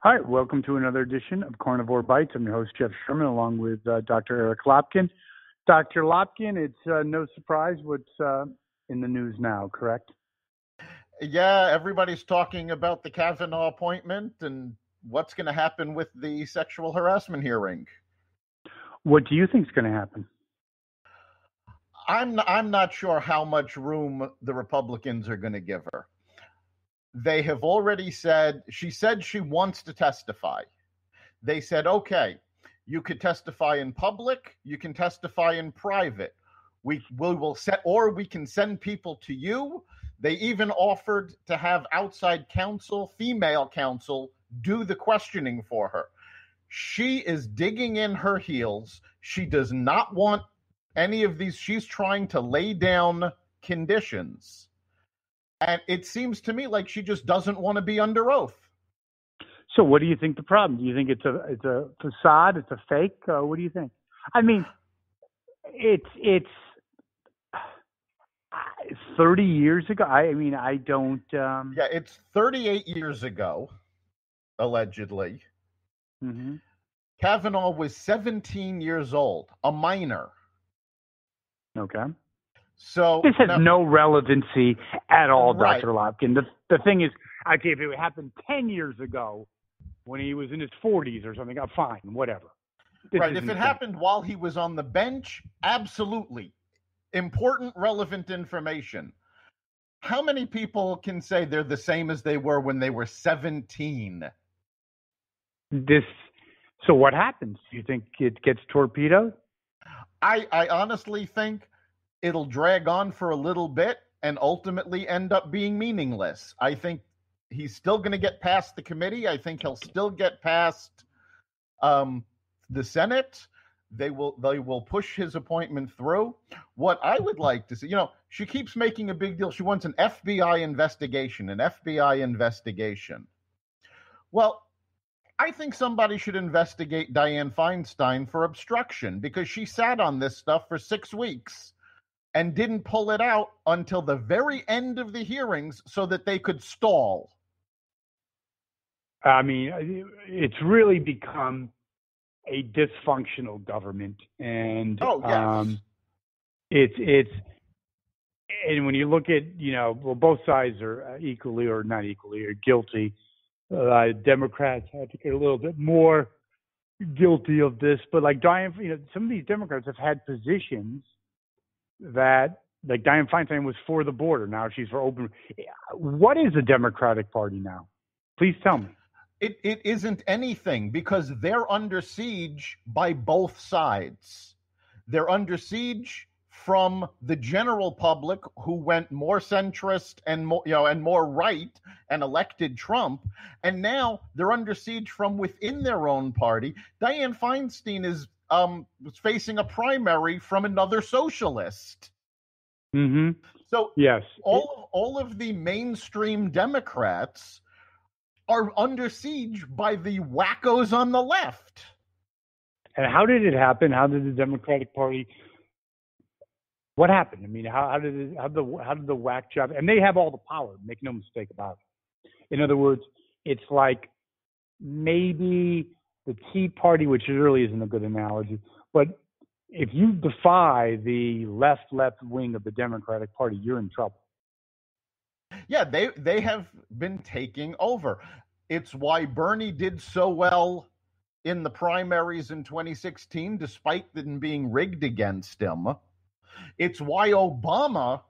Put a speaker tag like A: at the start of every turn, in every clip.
A: All right, welcome to another edition of Carnivore Bites. I'm your host, Jeff Sherman, along with Dr. Eric Lopkin. Dr. Lopkin, it's no surprise what's in the news now, correct?
B: Yeah, everybody's talking about the Cavanaugh appointment and what's going to happen with the sexual harassment hearing.
A: What do you think is going to happen?
B: I'm not sure how much room the Republicans are going to give her. They have already said she wants to testify. They said, okay, you could testify in public, you can testify in private. We can send people to you. They even offered to have outside counsel, female counsel, do the questioning for her. She is digging in her heels. She does not want any of these. She's trying to lay down conditions. And it seems to me like she just doesn't want to be under oath.
A: So what do you think the problem? Do you think it's a facade? It's a fake? What do you think? I mean, it's 30 years ago. I don't.
B: Yeah, it's 38 years ago, allegedly.
A: Mm-hmm.
B: Cavanaugh was 17 years old, a minor.
A: Okay.
B: So
A: this has no relevancy at all,
B: right.
A: Dr. Lopkin. The thing is, okay, if it happened 10 years ago when he was in his 40s or something, fine, whatever.
B: Right. If it happened while he was on the bench, absolutely. Important, relevant information. How many people can say they're the same as they were when they were 17?
A: So what happens? Do you think it gets torpedoed?
B: I honestly think it'll drag on for a little bit and ultimately end up being meaningless. I think he's still going to get past the committee. I think he'll still get past the Senate. They will push his appointment through. What I would like to see, she keeps making a big deal. She wants an FBI investigation. Well, I think somebody should investigate Dianne Feinstein for obstruction because she sat on this stuff for 6 weeks and didn't pull it out until the very end of the hearings so that they could stall.
A: I mean, it's really become a dysfunctional government, and it's and when you look at both sides are equally or not equally or guilty. Democrats have to get a little bit more guilty of this, but like Dianne, some of these Democrats have had positions that, like Dianne Feinstein was for the border. Now she's for open. What is the Democratic Party now? Please tell me.
B: It isn't anything because they're under siege by both sides. They're under siege from the general public who went more centrist and more right and elected Trump, and now they're under siege from within their own party. Dianne Feinstein is facing a primary from another socialist.
A: Mm-hmm.
B: So
A: yes,
B: all of the mainstream Democrats are under siege by the wackos on the left.
A: And how did it happen? How did the Democratic Party? What happened? I mean, how did the whack job? And they have all the power. Make no mistake about it. In other words, it's like maybe the Tea Party, which really isn't a good analogy, but if you defy the left wing of the Democratic Party, you're in trouble.
B: Yeah, they have been taking over. It's why Bernie did so well in the primaries in 2016, despite them being rigged against him. It's why Obama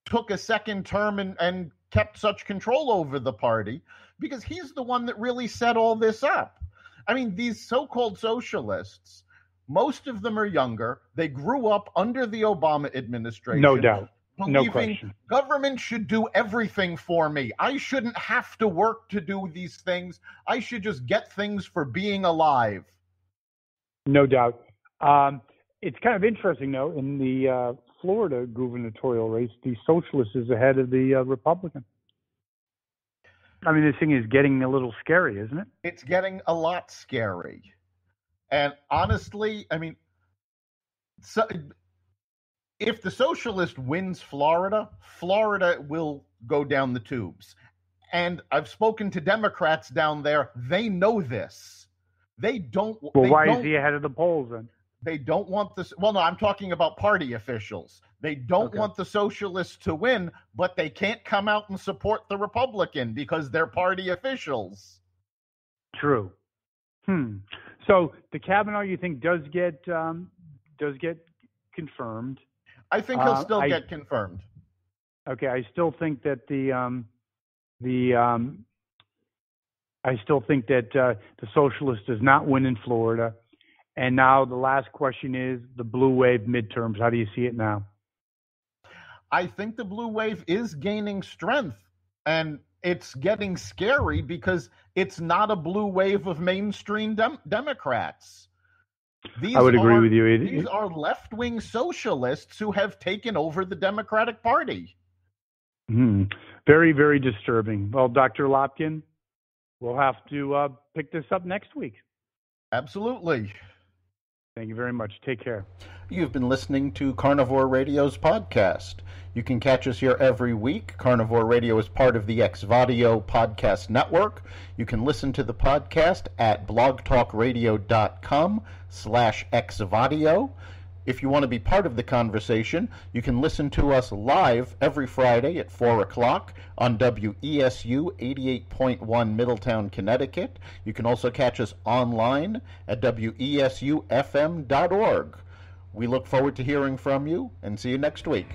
B: took a second term and kept such control over the party, because he's the one that really set all this up. I mean, these so-called socialists, most of them are younger. They grew up under the Obama administration.
A: No doubt.
B: Believing
A: no question.
B: Government should do everything for me. I shouldn't have to work to do these things. I should just get things for being alive.
A: No doubt. It's kind of interesting, though, in the Florida gubernatorial race, the Socialists is ahead of the Republican. I mean, this thing is getting a little scary, isn't it?
B: It's getting a lot scary. And honestly, I mean, if the Socialist wins Florida, Florida will go down the tubes. And I've spoken to Democrats down there. They know this. They don't.
A: Well, why is he ahead of the polls then?
B: They don't want this. Well, no, I'm talking about party officials. They don't want the socialists to win, but they can't come out and support the Republican because they're party officials.
A: True. So the Kavanaugh, you think, does get confirmed?
B: I think he'll still get confirmed.
A: Okay, I still think that the Socialist does not win in Florida. And now the last question is the blue wave midterms. How do you see it now?
B: I think the blue wave is gaining strength, and it's getting scary because it's not a blue wave of mainstream Democrats.
A: I would agree with you.
B: These are left-wing socialists who have taken over the Democratic Party.
A: Very, very disturbing. Well, Dr. Lopkin, we'll have to pick this up next week.
B: Absolutely.
A: Thank you very much. Take care.
C: You've been listening to Carnivore Radio's podcast. You can catch us here every week. Carnivore Radio is part of the Xvadio podcast network. You can listen to the podcast at blogtalkradio.com/Xvadio. If you want to be part of the conversation, you can listen to us live every Friday at 4 o'clock on WESU 88.1 Middletown, Connecticut. You can also catch us online at WESUFM.org. We look forward to hearing from you and see you next week.